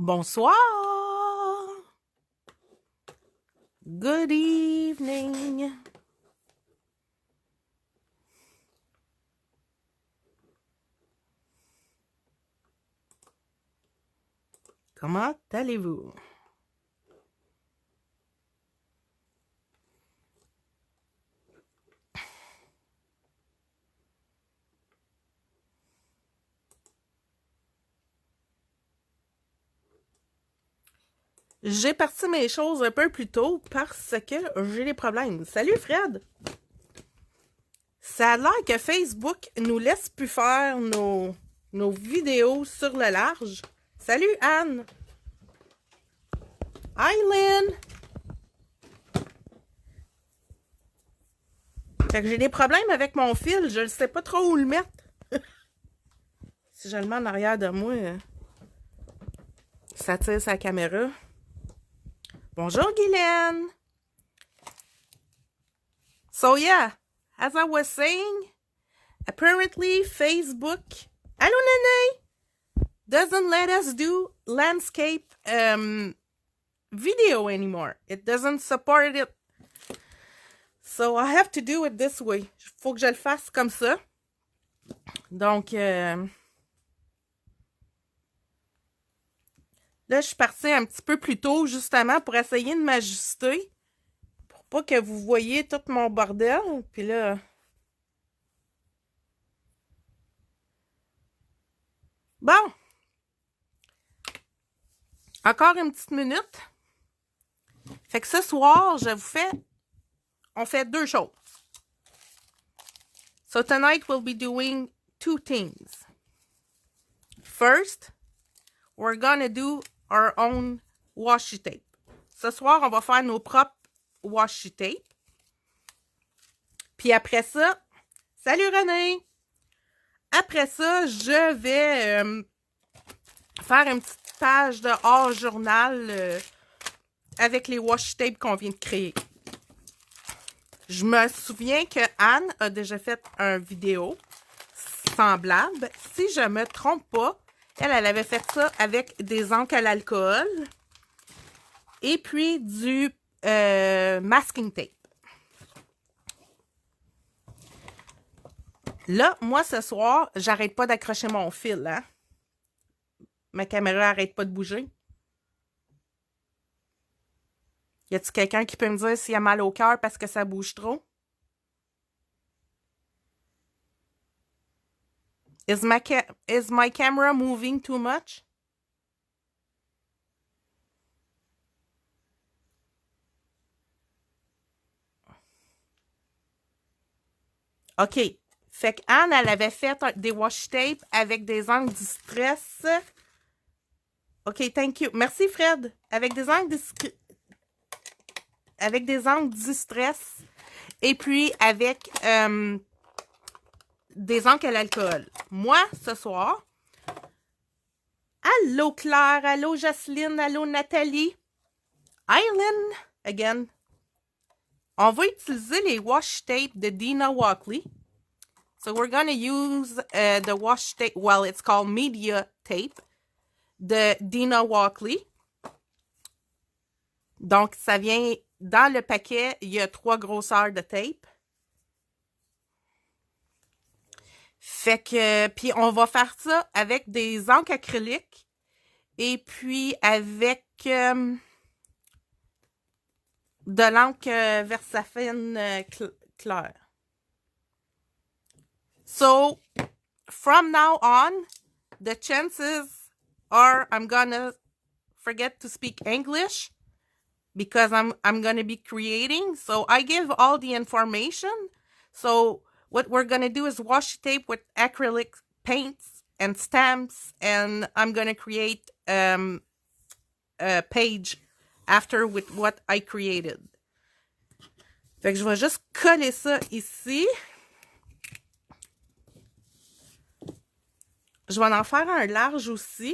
Bonsoir. Good evening. Comment allez-vous? J'ai parti mes choses un peu plus tôt parce que j'ai des problèmes. Salut Fred! Ça a l'air que Facebook nous laisse plus faire nos vidéos sur le large. Salut Anne! Hi Lynn! Fait que j'ai des problèmes avec mon fil, je ne sais pas trop où le mettre. Si je le mets en arrière de moi, ça tire sa caméra. Bonjour Guylaine! So yeah, as I was saying, apparently Facebook, hello Nene, doesn't let us do landscape video anymore. It doesn't support it. So I have to do it this way. Faut que je le fasse comme ça. Donc, là, je suis partie un petit peu plus tôt, justement, pour essayer de m'ajuster. Pour pas que vous voyez tout mon bordel. Puis là... Bon. Encore une petite minute. Fait que ce soir, on fait deux choses. So tonight we'll be doing two things. First, we're gonna do our own washi tape. Ce soir, on va faire nos propres washi tape. Puis après ça, salut René! Après ça, je vais faire une petite page de hors journal avec les washi tape qu'on vient de créer. Je me souviens que Anne a déjà fait une vidéo semblable. Si je me trompe pas, elle avait fait ça avec des encres à l'alcool et puis du masking tape. Là, moi, ce soir, j'arrête pas d'accrocher mon fil, hein? Ma caméra arrête pas de bouger. Y a-t-il quelqu'un qui peut me dire s'il a mal au cœur parce que ça bouge trop? Is my camera moving too much? OK. Fait qu'Anne, elle avait fait des washi tape avec des angles distress. OK, thank you. Merci, Fred. Avec des angles distress. Et puis, avec des encres à l'alcool. Moi, ce soir... Allô, Claire. Allô, Jocelyne. Allô, Nathalie. Eileen, again. On va utiliser les washi tape de Dina Walkley. So we're gonna use the washi tape, well, it's called media tape, de Dina Walkley. Donc, ça vient dans le paquet, il y a 3 grosseurs de tape. Fait que, puis on va faire ça avec des encres acryliques et puis avec de l'encre Versafine claire. So, from now on, the chances are I'm gonna forget to speak English because I'm gonna be creating. So I give all the information. So what we're gonna do is washi tape with acrylic paints and stamps, and I'm gonna create a page after with what I created. Fait que je vais juste coller ça ici. Je vais en faire un large aussi.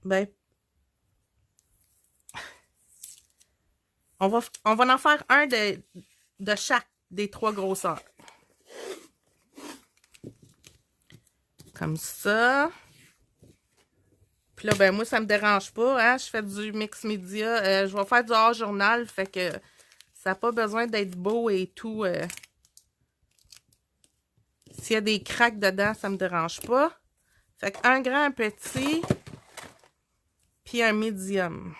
Ben, on va en faire un de chaque des 3 grosseurs. Comme ça. Puis là, ben moi, ça me dérange pas, hein. Je fais du mix média. Je vais faire du hors-journal, fait que ça n'a pas besoin d'être beau et tout. S'il y a des craques dedans, ça me dérange pas. Fait qu'un grand, un petit, puis un médium.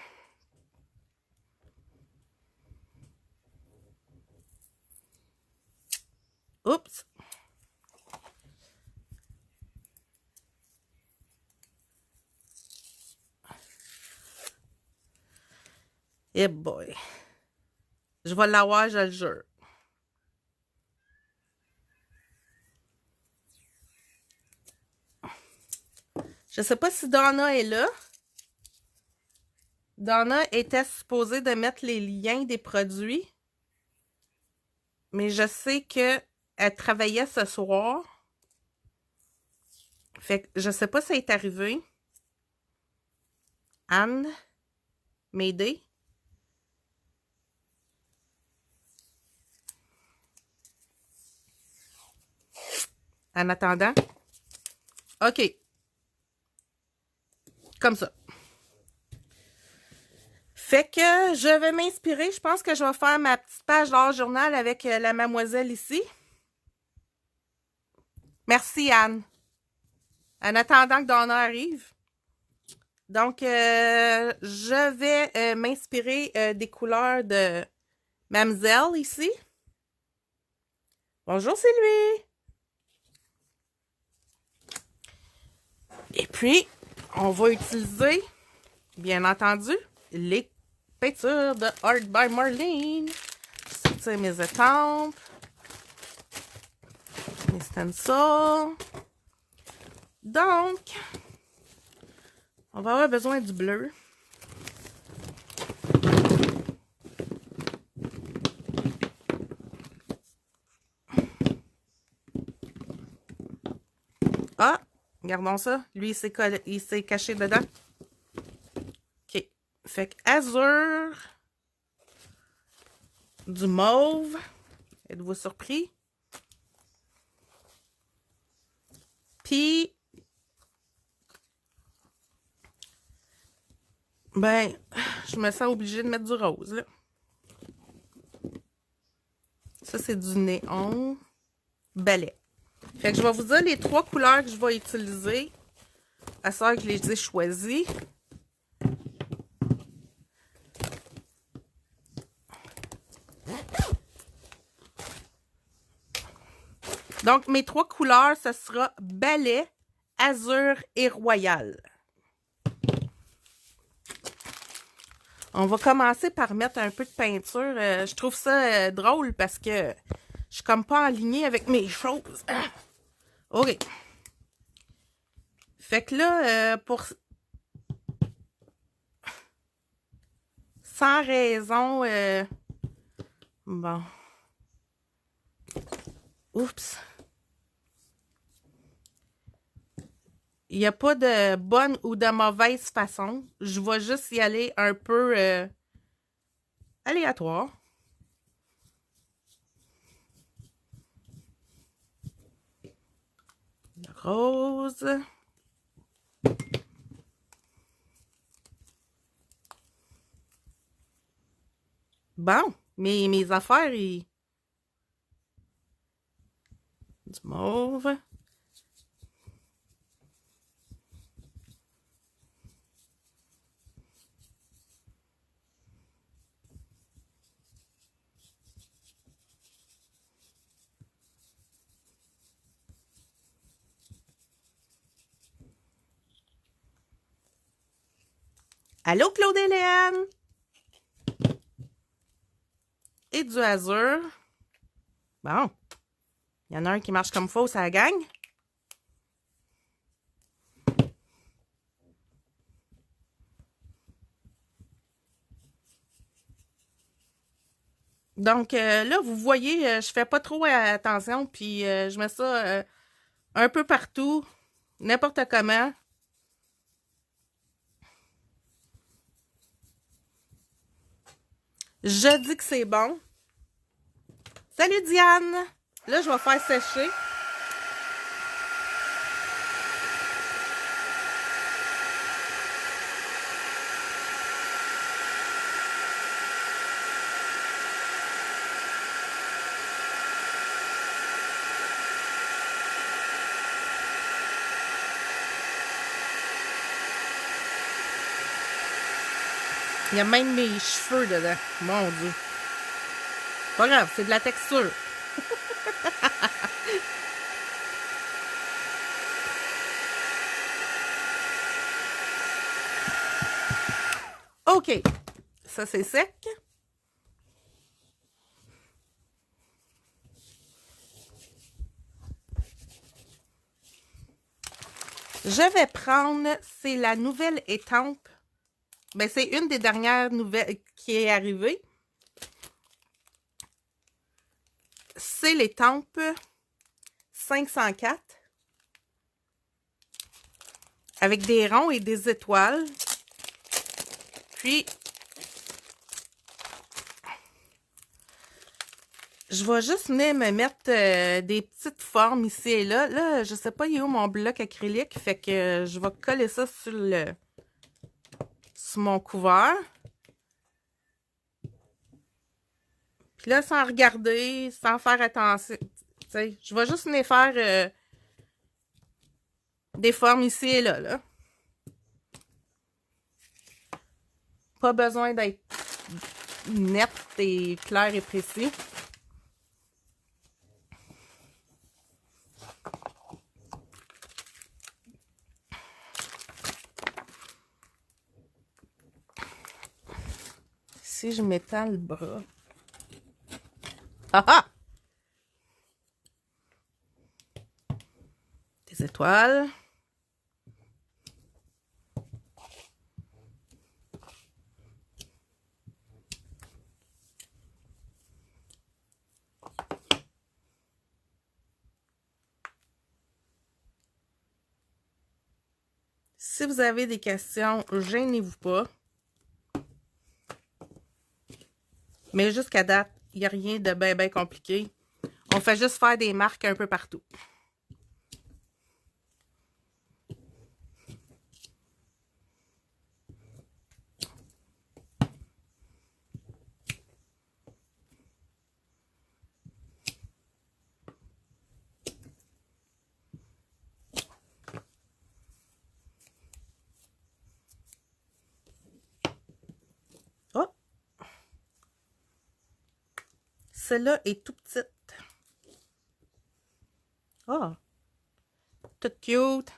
Oups! Eh boy! Je vais l'avoir, je le jure. Je sais pas si Donna est là. Donna était supposée de mettre les liens des produits. Mais je sais qu'elle travaillait ce soir. Fait que je sais pas si ça est arrivé. Anne, m'aider. En attendant. OK. Comme ça. Fait que je vais m'inspirer. Je pense que je vais faire ma petite page d'hors journal avec la mademoiselle ici. Merci, Anne. En attendant que Donna arrive. Donc, je vais m'inspirer des couleurs de Mamzelle ici. Bonjour, Sylvie. Et puis, on va utiliser, bien entendu, les peintures de Art by Marlene. Je vais sortir mes étampes. Mes stencils. Donc, on va avoir besoin du bleu. Ah, regardons ça. Lui, il s'est caché dedans. OK. Fait que azur. Du mauve. Êtes-vous surpris? Puis, ben, je me sens obligée de mettre du rose, là. Ça, c'est du néon balai. Fait que je vais vous dire les 3 couleurs que je vais utiliser. À ça que je les ai choisies. Donc, mes 3 couleurs, ce sera balai, azur et royal. On va commencer par mettre un peu de peinture. Je trouve ça drôle parce que je suis comme pas alignée avec mes choses. OK. Fait que là, sans raison... Bon. Oups. Il n'y a pas de bonne ou de mauvaise façon. Je vais juste y aller un peu aléatoire. Le rose. Bon, mes affaires, du mauve. Allô, Claude et Léane? Et du azur. Bon. Il y en a un qui marche comme faux, ça gagne. Donc, là, vous voyez, je fais pas trop attention, puis je mets ça un peu partout, n'importe comment. Je dis que c'est bon. Salut Diane! Là, je vais faire sécher. Il y a même mes cheveux dedans. Mon Dieu. Pas grave, c'est de la texture. OK. Ça, c'est sec. Je vais prendre, c'est la nouvelle étampe. Ben, c'est une des dernières nouvelles qui est arrivée. C'est l'étampe 504 avec des ronds et des étoiles. Puis, je vais juste venir me mettre des petites formes ici et là. Là, je sais pas il est où mon bloc acrylique, fait que je vais coller ça sur mon couvert. Puis là, sans regarder, sans faire attention, t'sais, je vais juste venir faire des formes ici et là. Pas besoin d'être net et clair et précis. Si je m'étends le bras. Ah ah! Des étoiles. Si vous avez des questions, gênez-vous pas. Mais jusqu'à date, il n'y a rien de bien compliqué. On fait juste faire des marques un peu partout. Oh! Celle-là est tout petite. Oh! Toute cute.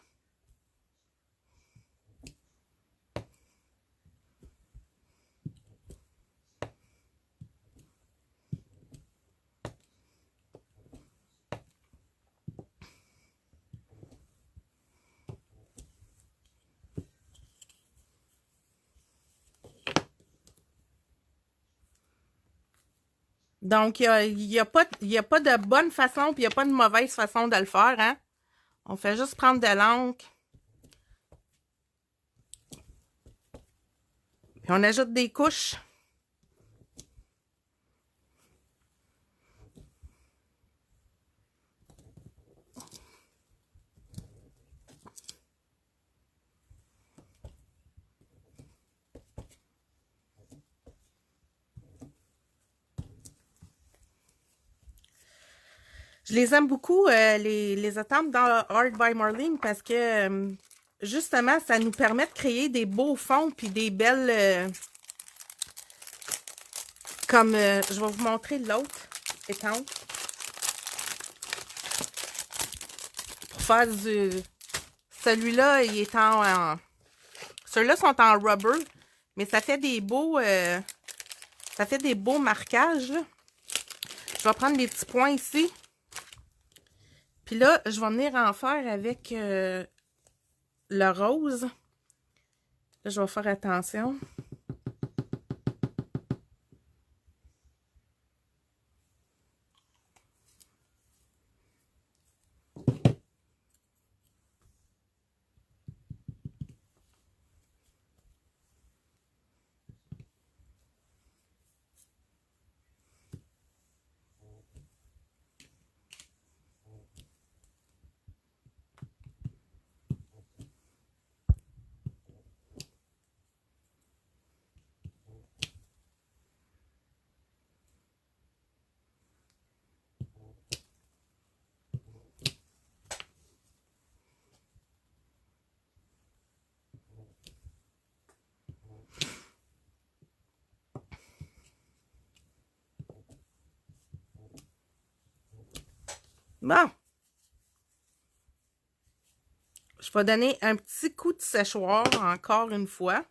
Donc, il y a pas de bonne façon puis il n'y a pas de mauvaise façon de le faire, hein? On fait juste prendre de l'encre. Puis on ajoute des couches. Je les aime beaucoup, les estampes dans Art by Marlene, parce que, justement, ça nous permet de créer des beaux fonds puis des belles... comme, je vais vous montrer l'autre étampe. Pour faire du... Celui-là, il est ceux-là sont en rubber, mais ça fait des beaux... ça fait des beaux marquages, là. Je vais prendre des petits points ici. Puis là, je vais venir en faire avec le rose. Là, je vais faire attention. Bon. Je vais donner un petit coup de séchoir encore une fois.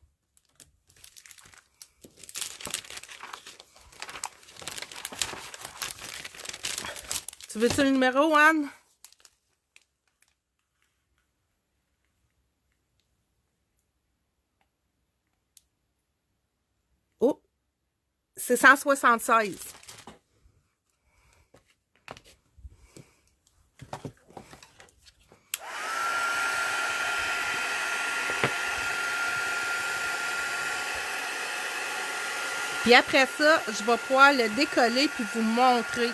Tu veux-tu le numéro, Anne? Oh, c'est 176. Puis après ça, je vais pouvoir le décoller puis vous montrer.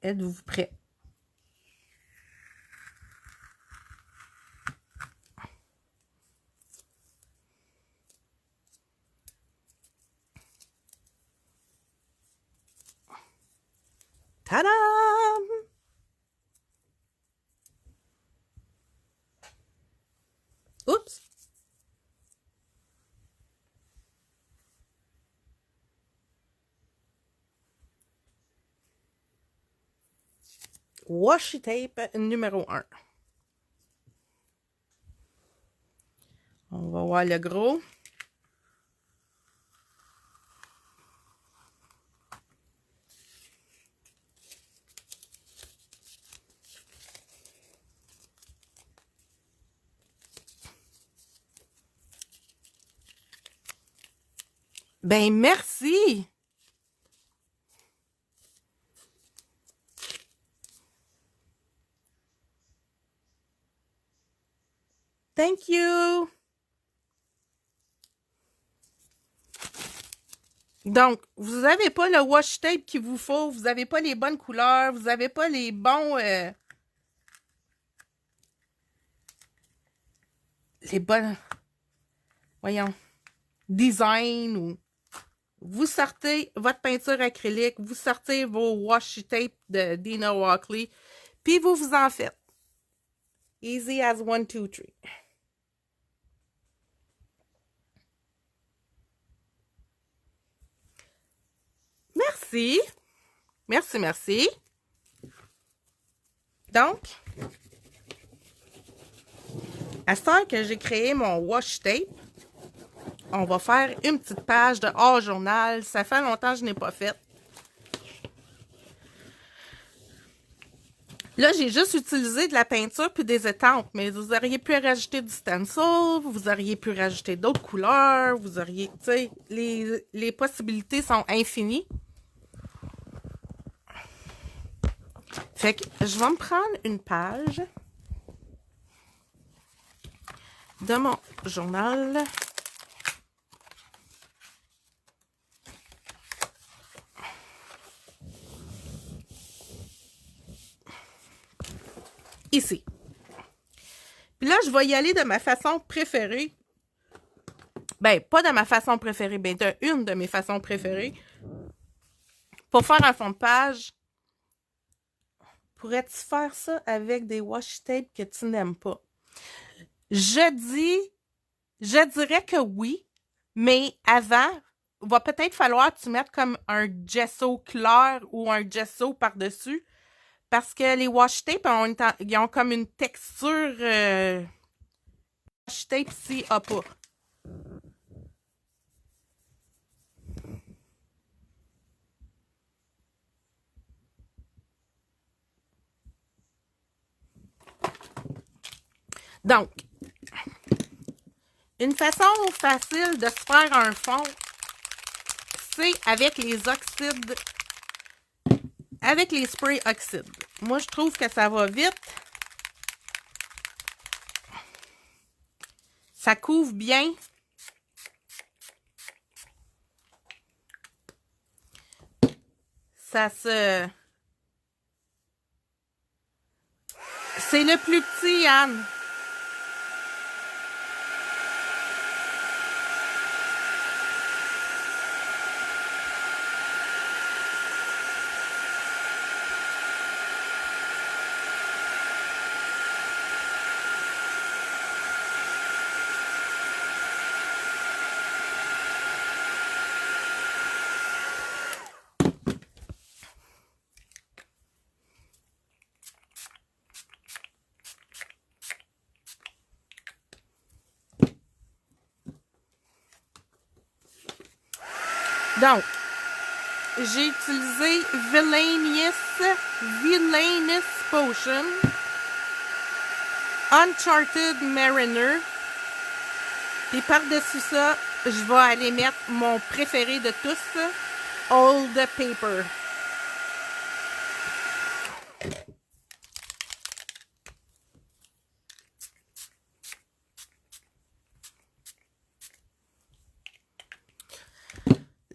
Êtes-vous prêts? Tadam! Oups! Washi tape numéro 1. On va voir le gros. Ben, merci! Thank you! Donc, vous n'avez pas le washi tape qu'il vous faut, vous n'avez pas les bonnes couleurs, vous n'avez pas les bons... les bonnes... Voyons. Design ou... Vous sortez votre peinture acrylique, vous sortez vos washi tape de Dina Walkley, puis vous vous en faites. Easy as 1, 2, 3. Merci. Merci, merci. Donc, à ce temps que j'ai créé mon washi tape, on va faire une petite page de hors journal. Ça fait longtemps que je n'ai pas fait. Là, j'ai juste utilisé de la peinture puis des étampes, mais vous auriez pu rajouter du stencil, vous auriez pu rajouter d'autres couleurs, vous auriez, tu sais, les possibilités sont infinies. Fait que je vais me prendre une page de mon journal. Ici. Puis là, je vais y aller de ma façon préférée. Ben, pas de ma façon préférée, ben une de mes façons préférées. Pour faire un fond de page, pourrais-tu faire ça avec des washi tape que tu n'aimes pas? Je dirais que oui, mais avant, il va peut-être falloir que tu mettes comme un gesso clair ou un gesso par-dessus. Parce que les washi tape ils ont comme une texture washi tape ici a pas. Donc, Une façon facile de se faire un fond, c'est avec les oxydes, avec les sprays oxydes. Moi, je trouve que ça va vite. Ça couvre bien. Ça se... C'est le plus petit, Anne. Donc, j'ai utilisé Villainous Potion, Uncharted Mariner, et par-dessus ça, je vais aller mettre mon préféré de tous, Old Paper.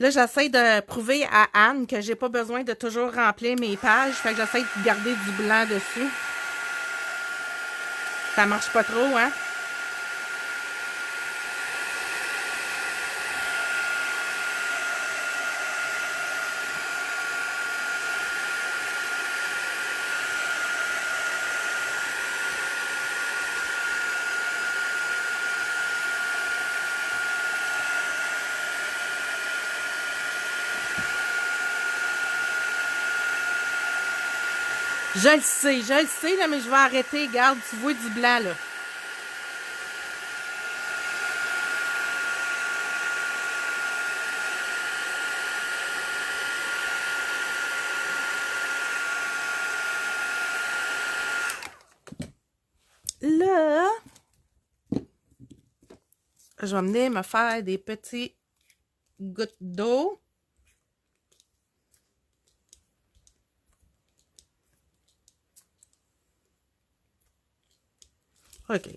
Là, j'essaie de prouver à Anne que j'ai pas besoin de toujours remplir mes pages. Fait que j'essaie de garder du blanc dessus. Ça marche pas trop, hein? Je le sais, là, mais je vais arrêter. Regarde, tu vois du blanc, là. Là, je vais venir me faire des petits gouttes d'eau. OK.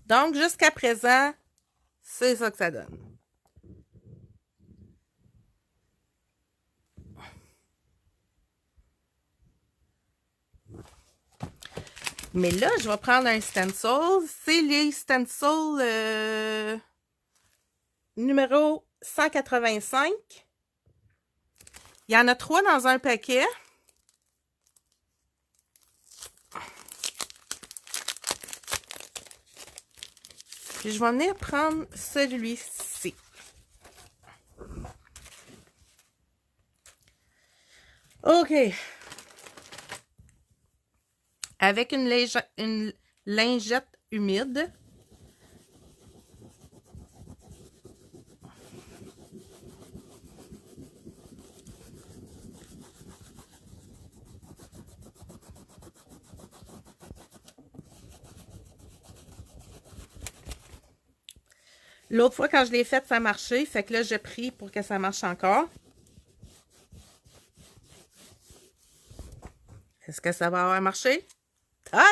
Donc, jusqu'à présent, c'est ça que ça donne. Mais là, je vais prendre un stencil. C'est les stencils numéro 185. Il y en a 3 dans un paquet. Puis je vais venir prendre celui-ci. OK. Avec une lingette humide. L'autre fois, quand je l'ai faite, ça marchait. Fait que là, j'ai pris pour que ça marche encore. Est-ce que ça va avoir marché? Tadam!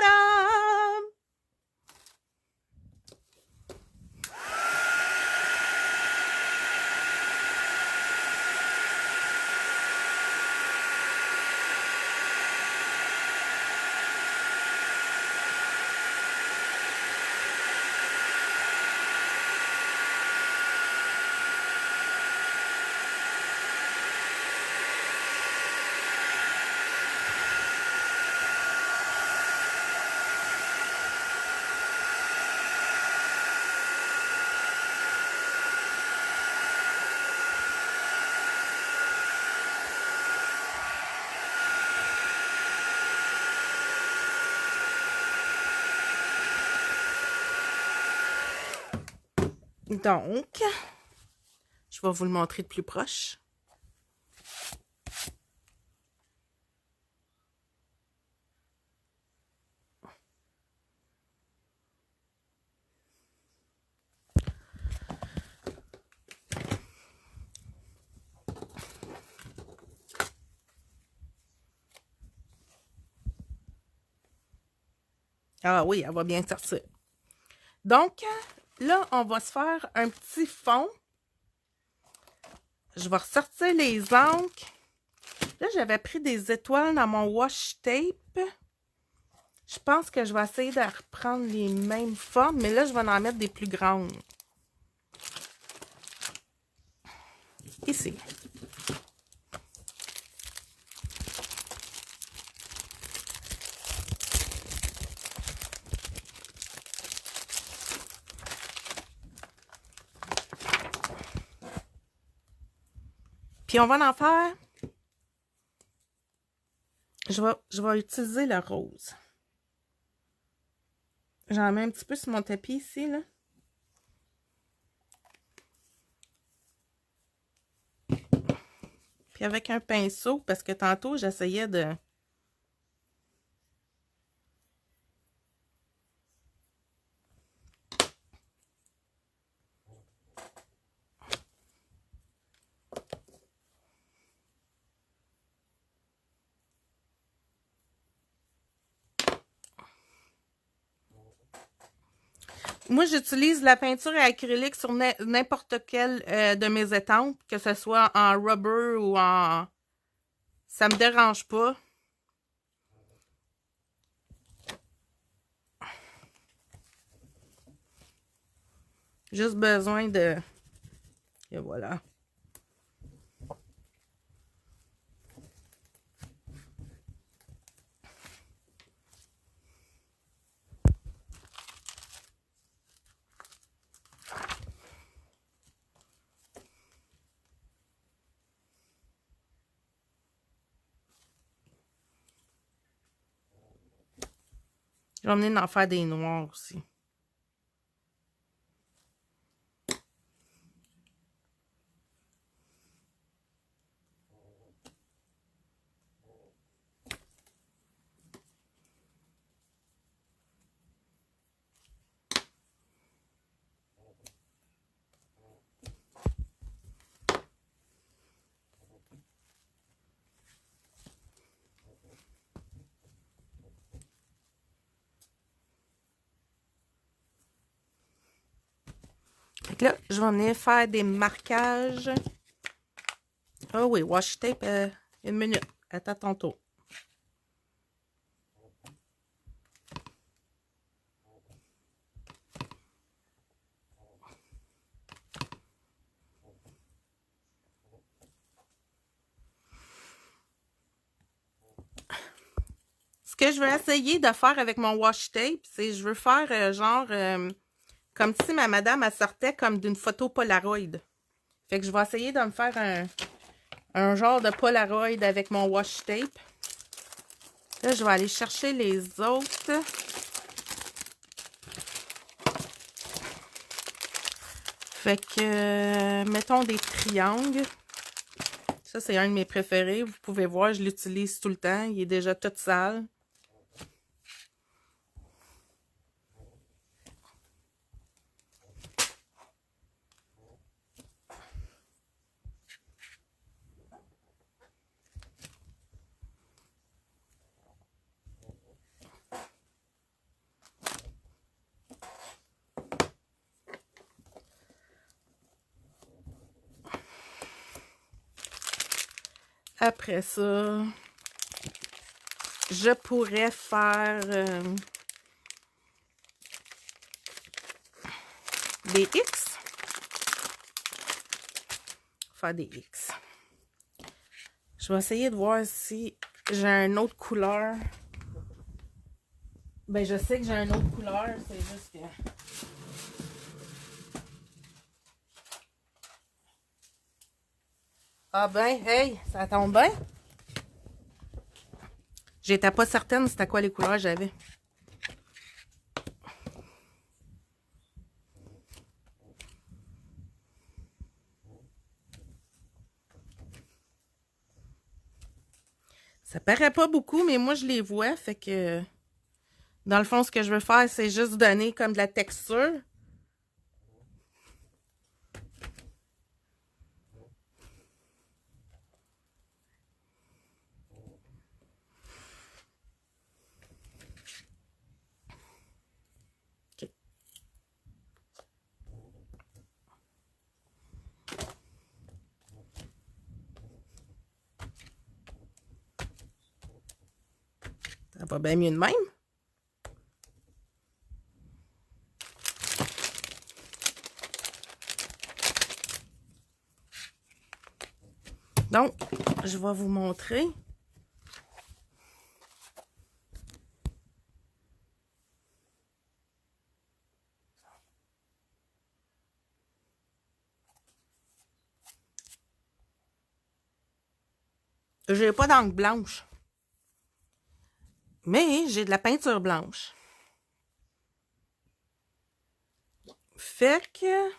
Donc, je vais vous le montrer de plus proche. Ah oui, elle va bien sortir. Donc, là, on va se faire un petit fond. Je vais ressortir les encres. Là, j'avais pris des étoiles dans mon washi tape. Je pense que je vais essayer de reprendre les mêmes formes, mais là, je vais en mettre des plus grandes. Ici. Puis on va en faire. Je vais utiliser le rose. J'en mets un petit peu sur mon tapis ici, là. Puis avec un pinceau, parce que tantôt, j'essayais de... Moi, j'utilise la peinture acrylique sur n'importe quelle de mes étampes, que ce soit en rubber ou en... Ça me dérange pas. Juste besoin de... Et voilà. Je vais venir en faire des noirs aussi. Fait que là, je vais venir faire des marquages. Ah oui, washi tape, une minute. Attends tantôt. Ce que je vais essayer de faire avec mon washi tape, c'est je veux faire genre comme si ma madame elle sortait comme d'une photo Polaroid. Fait que je vais essayer de me faire un genre de Polaroid avec mon washi tape. Là, je vais aller chercher les autres. Fait que, mettons des triangles. Ça, c'est un de mes préférés. Vous pouvez voir, je l'utilise tout le temps. Il est déjà tout sale. Après ça, je pourrais faire des X. Faire des X. Je vais essayer de voir si j'ai une autre couleur. Ben, je sais que j'ai une autre couleur, c'est juste que... Ah ben, hey, ça tombe bien. J'étais pas certaine c'était quoi les couleurs que j'avais. Ça paraît pas beaucoup, mais moi, je les vois. Fait que, dans le fond, ce que je veux faire, c'est juste donner comme de la texture. OK. Ça va bien mieux de même. Donc, je vais vous montrer. J'ai pas d'encre blanche. Mais j'ai de la peinture blanche. Fait que...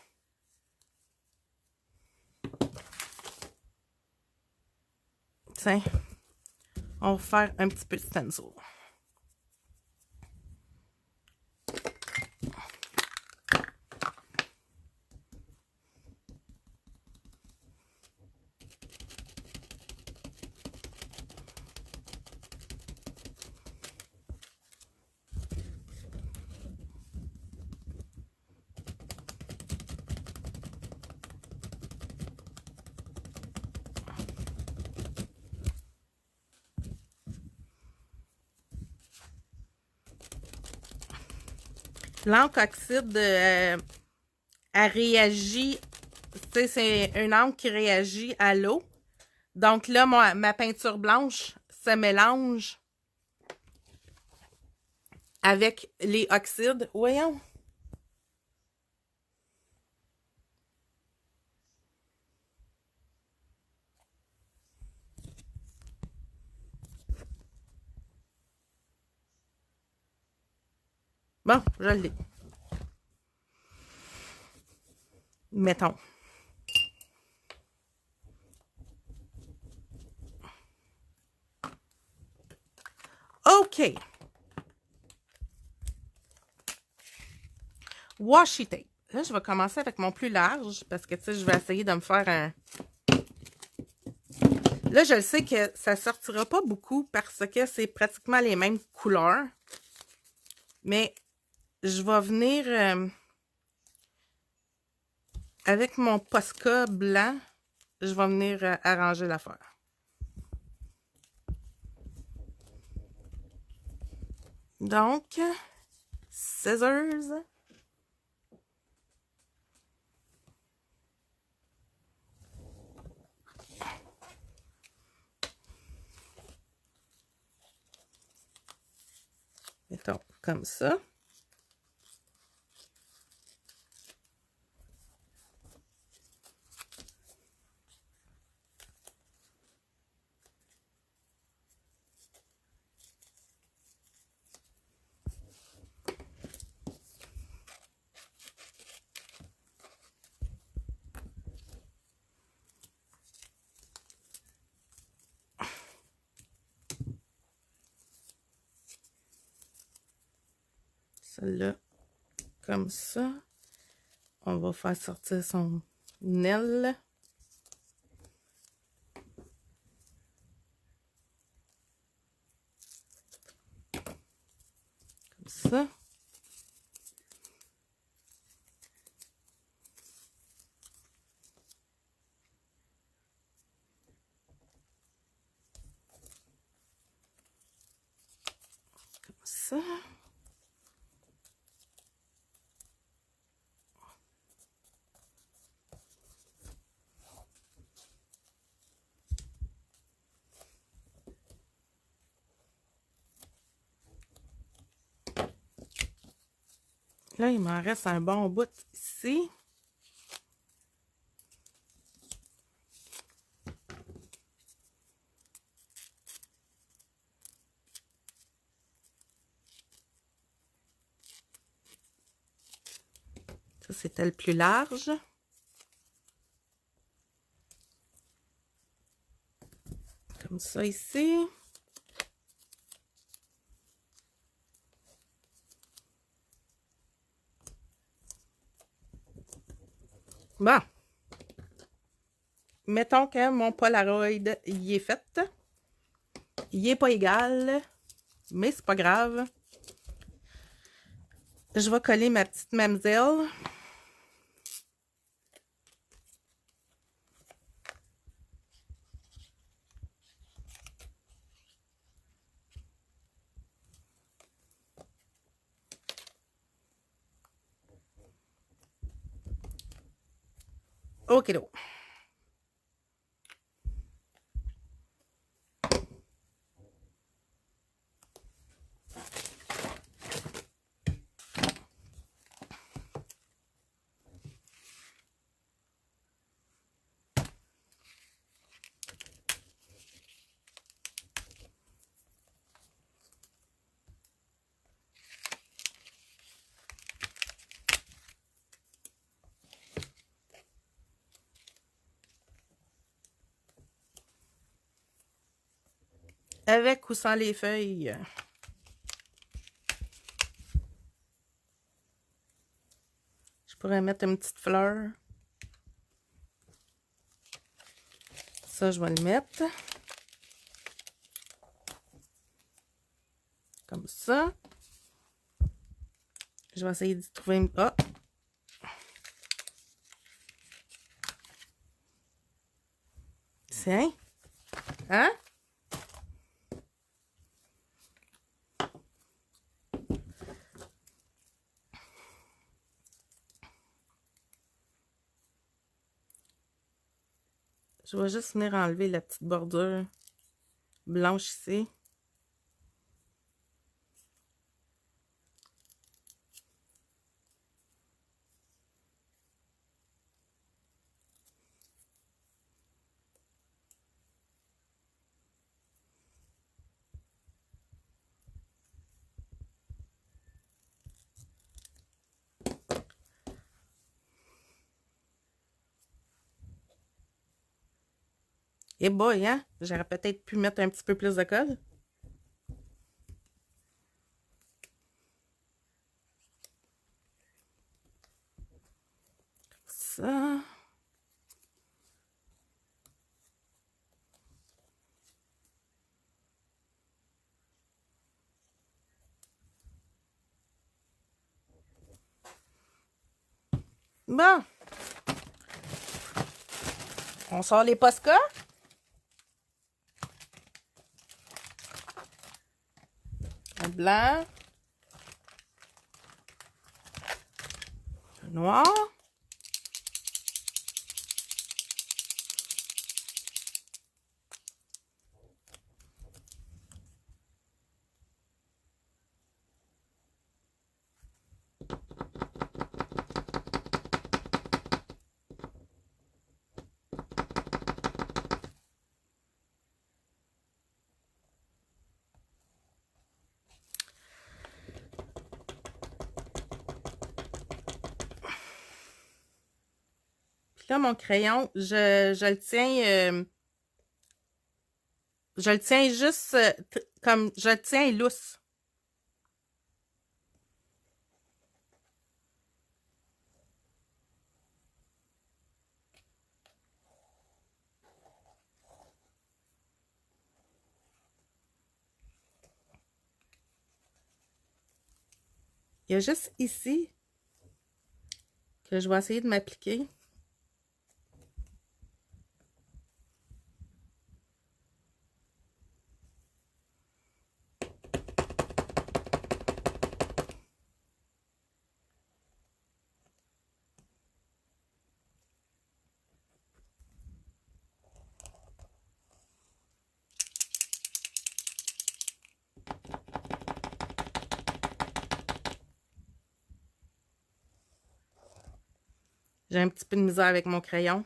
Tiens, on va faire un petit peu de stencil. L'encre oxyde, elle réagit, tu sais, c'est une encre qui réagit à l'eau. Donc là, ma peinture blanche se mélange avec les oxydes. Voyons. Bon, je l'ai. Mettons. OK. Washi tape. Là, je vais commencer avec mon plus large parce que, tu sais, je vais essayer de me faire un... Là, je sais que ça sortira pas beaucoup parce que c'est pratiquement les mêmes couleurs. Mais je vais venir avec mon Posca blanc, je vais venir arranger l'affaire. Donc, scissors. Mettons comme ça. Celle-là, comme ça. On va faire sortir son aile. Comme ça. Comme ça. Là, il m'en reste un bon bout ici. Ça, c'était le plus large. Comme ça ici. Bon. Mettons que mon Polaroid, il est fait. Il est pas égal, mais c'est pas grave. Je vais coller ma petite mamzelle. OK, donc. Avec ou sans les feuilles. Je pourrais mettre une petite fleur. Ça, je vais le mettre. Comme ça. Je vais essayer de trouver une... Ah! Tiens! Hein? Je vais juste venir enlever la petite bordure blanche ici. Et boy, hein? J'aurais peut-être pu mettre un petit peu plus de colle. Ça. Bon. On sort les Posca. Le blanc. Le noir. Puis là, mon crayon, je le tiens... je le tiens juste comme... Je le tiens lousse. Il y a juste ici que je vais essayer de m'appliquer. J'ai un petit peu de misère avec mon crayon.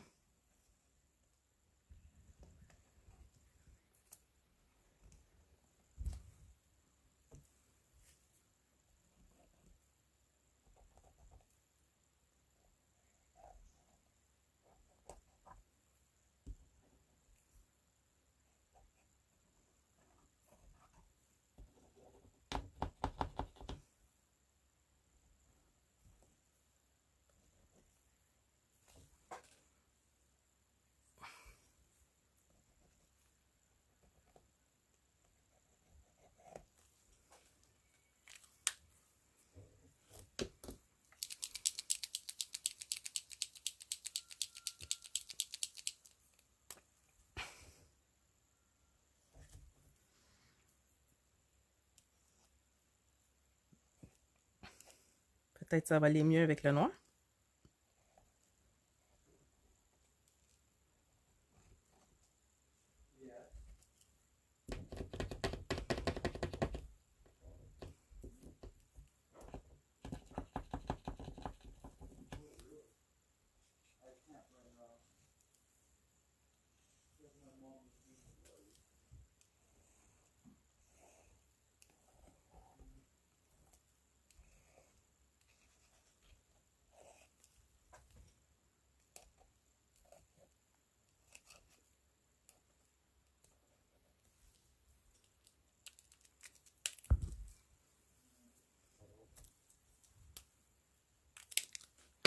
peut-être ça va aller mieux avec le noir.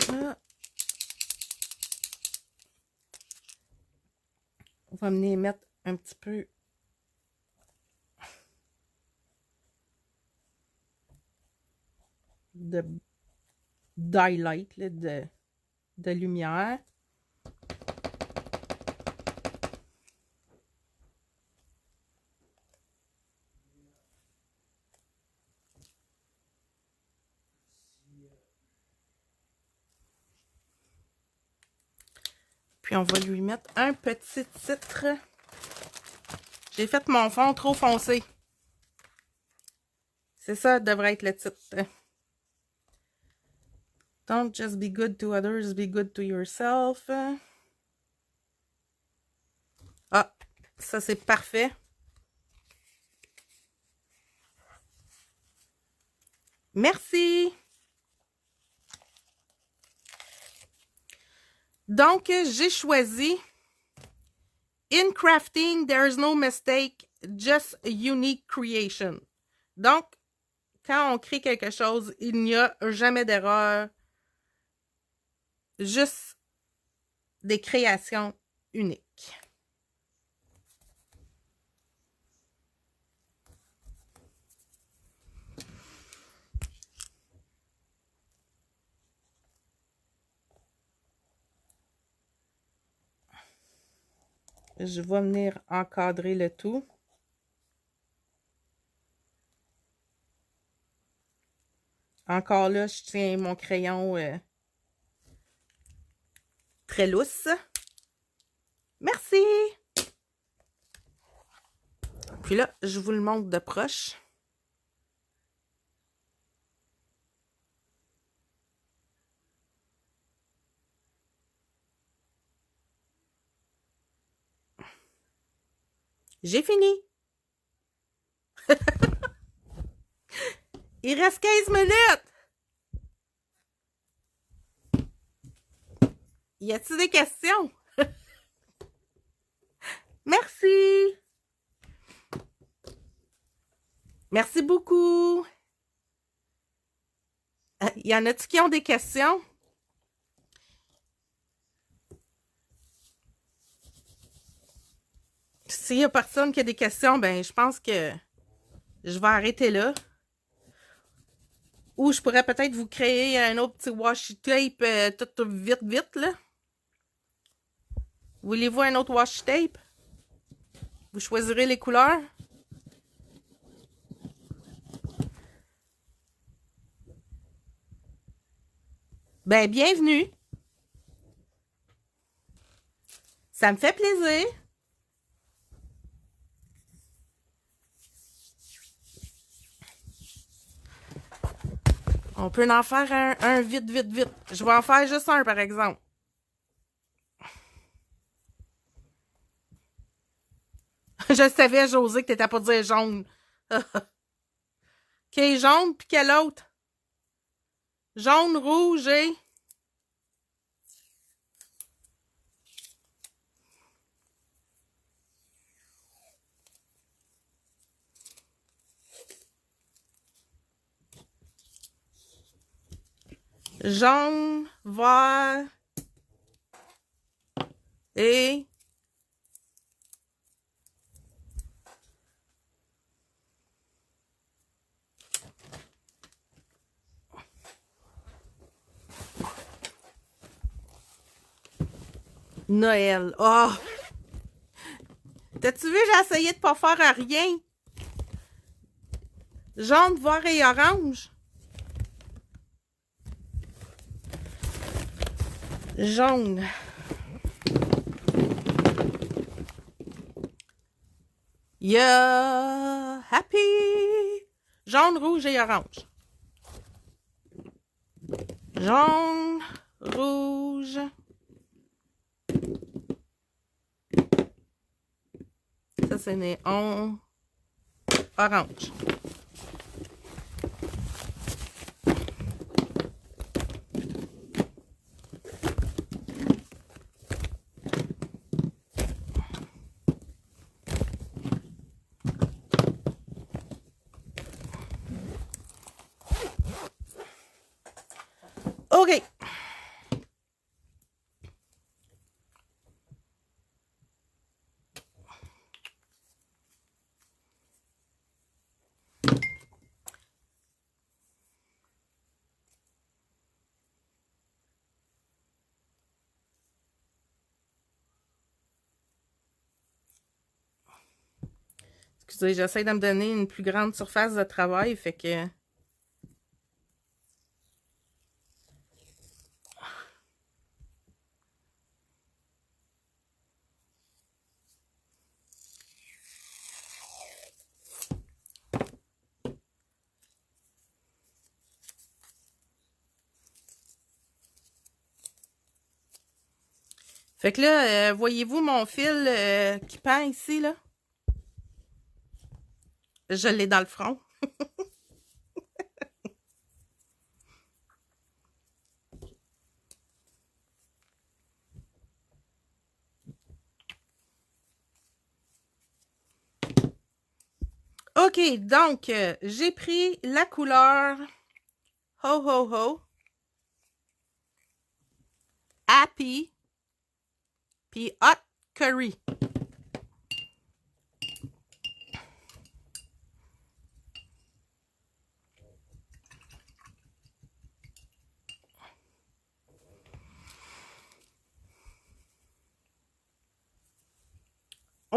Ah. On va venir mettre un petit peu de highlight, là, de lumière. Puis on va lui mettre un petit titre. J'ai fait mon fond trop foncé. C'est ça devrait être le titre. Don't just be good to others, be good to yourself. Ah, ça c'est parfait. Merci. Donc, j'ai choisi In crafting, there is no mistake, just a unique creation. Donc, quand on crée quelque chose, il n'y a jamais d'erreur. Juste des créations uniques. Je vais venir encadrer le tout. Encore là, je tiens mon crayon très lousse. Merci! Puis là, je vous le montre de proche. J'ai fini! Il reste 15 minutes! Y a-t-il des questions? Merci! Merci beaucoup! Y en a-t-il qui ont des questions? S'il y a personne qui a des questions, ben je pense que je vais arrêter là. Ou je pourrais peut-être vous créer un autre petit washi tape tout vite, vite, là. Voulez-vous un autre washi tape? Vous choisirez les couleurs. Ben, bienvenue. Ça me fait plaisir. On peut en faire un vite, vite, vite. Je vais en faire juste un, par exemple. Je savais, José, que t'étais pas dire jaune. OK, jaune, puis quel autre? Jaune, rouge et... Jaune, vert et... Noël. Oh! T'as-tu vu, j'ai essayé de pas faire à rien. Jaune, vert et orange. Jaune. Yeah, happy. Jaune, rouge et orange. Jaune, rouge. Ça, c'est néon. Orange. OK. Excusez, j'essaie de me donner une plus grande surface de travail, fait que... Fait que là, voyez-vous mon fil qui pend ici, là? Je l'ai dans le front. OK, donc, j'ai pris la couleur Ho Ho Ho, Happy, puis Hot Curry.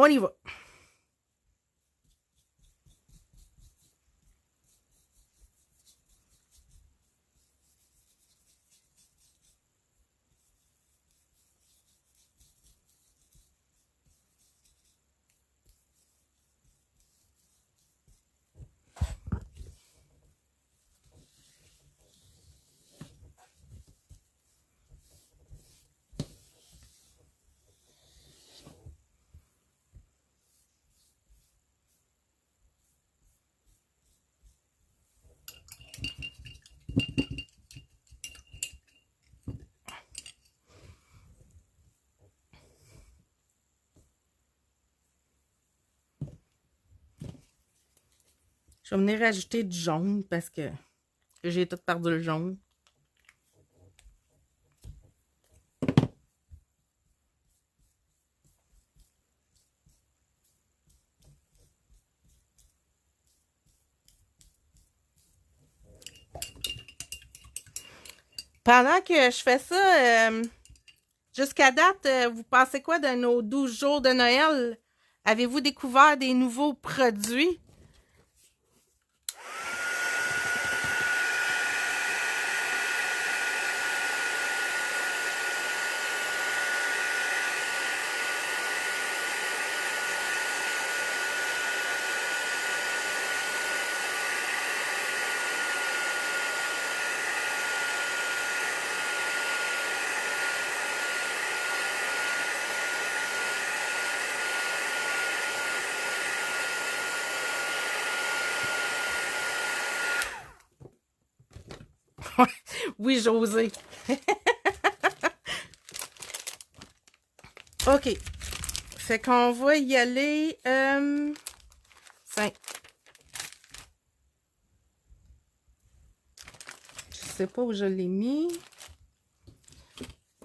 On y va. Je vais venir rajouter du jaune parce que j'ai tout perdu le jaune. Pendant que je fais ça, jusqu'à date, vous pensez quoi de nos 12 jours de Noël? Avez-vous découvert des nouveaux produits? Oui, José. OK. Fait qu'on va y aller. 5. Je sais pas où je l'ai mis.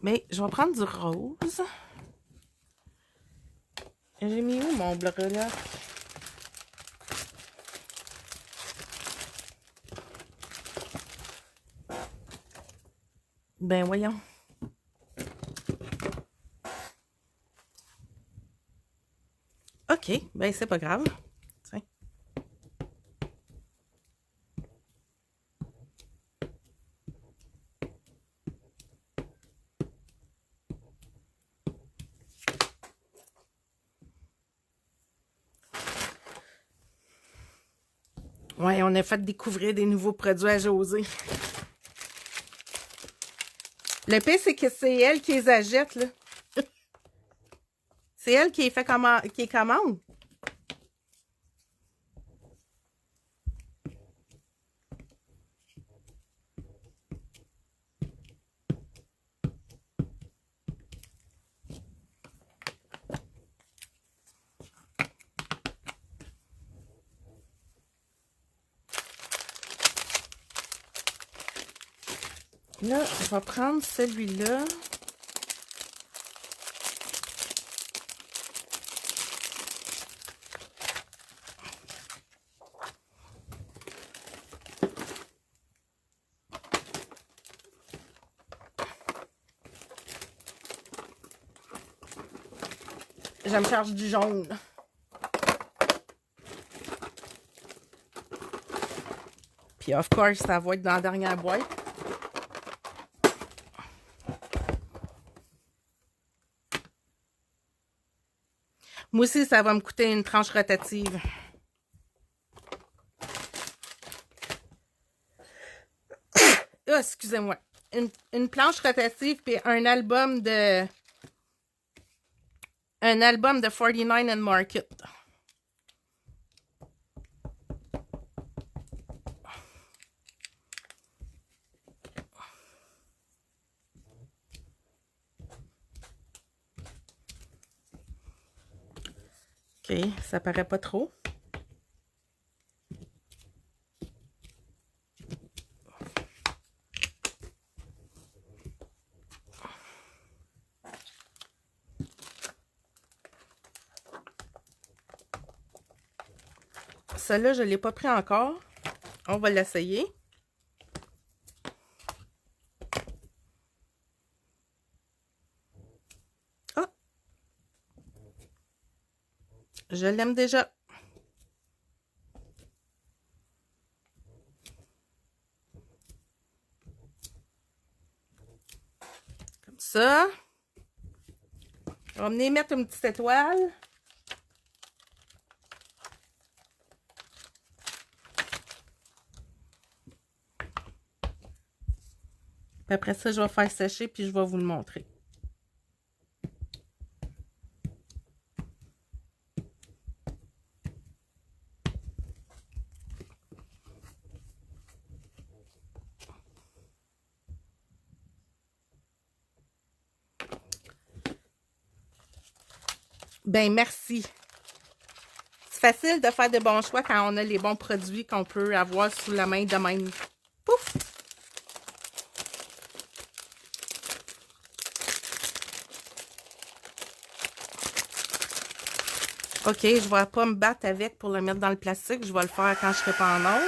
Mais je vais prendre du rose. J'ai mis où mon breloque? Ben voyons. OK, ben c'est pas grave. Tiens. Ouais, on a fait découvrir des nouveaux produits à Josée. Le pire, c'est que c'est elle qui les achète, là. C'est elle qui fait qui les commande. Là, je vais prendre celui-là. Je me charge du jaune. Puis, of course, ça va être dans la dernière boîte. Moi aussi, ça va me coûter une tranche rotative. Oh, excusez-moi. Une planche rotative puis un album de 49 and Market. OK, ça paraît pas trop. Celui-là, je ne l'ai pas pris encore. On va l'essayer. Ah! Je l'aime déjà. Comme ça. On va venir mettre une petite étoile. Puis après ça, je vais faire sécher puis je vais vous le montrer. Ben, merci. C'est facile de faire de bons choix quand on a les bons produits qu'on peut avoir sous la main de même. Pouf! OK, je vais pas me battre avec pour le mettre dans le plastique. Je vais le faire quand je serai pas en onde.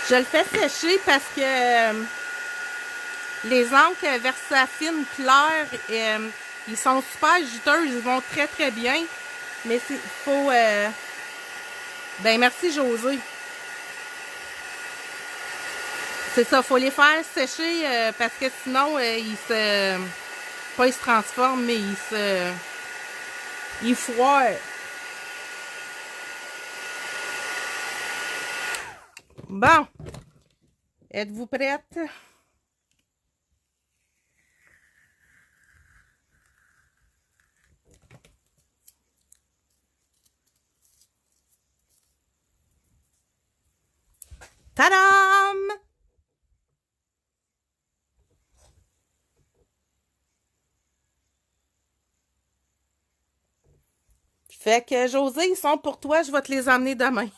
Je le fais sécher parce que les encres Versafine claires, ils sont super juteux, ils vont très très bien. Mais il faut... Ben merci Josée. C'est ça, il faut les faire sécher parce que sinon ils se... Pas ils se transforment, mais ils foirent. Bon. Êtes-vous prête? Tadam! Fait que Josée, ils sont pour toi, je vais te les emmener demain.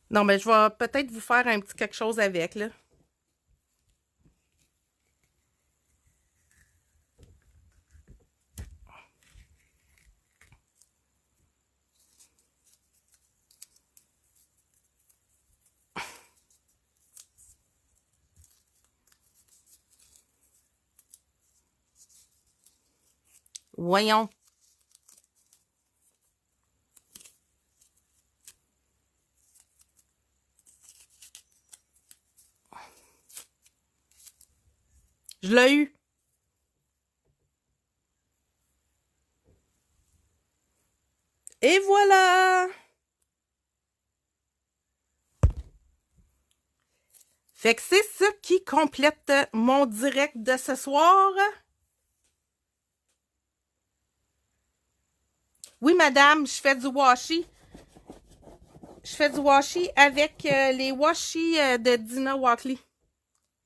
Non, mais je vais peut-être vous faire un petit quelque chose avec, là. Voyons. Je l'ai eu. Et voilà! Fait que c'est ce qui complète mon direct de ce soir. Oui, madame, je fais du washi. Je fais du washi avec les washi de Dina Walkley.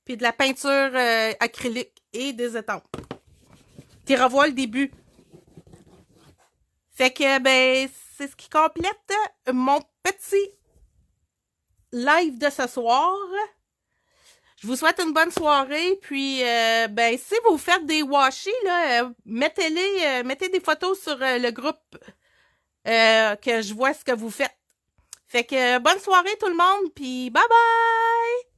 Puis de la peinture acrylique et des étampes. Tu revois le début. Fait que, ben, c'est ce qui complète mon petit live de ce soir. Je vous souhaite une bonne soirée. Puis, ben, si vous faites des washi, là, mettez-les, mettez des photos sur le groupe que je vois ce que vous faites. Fait que bonne soirée tout le monde, puis bye bye!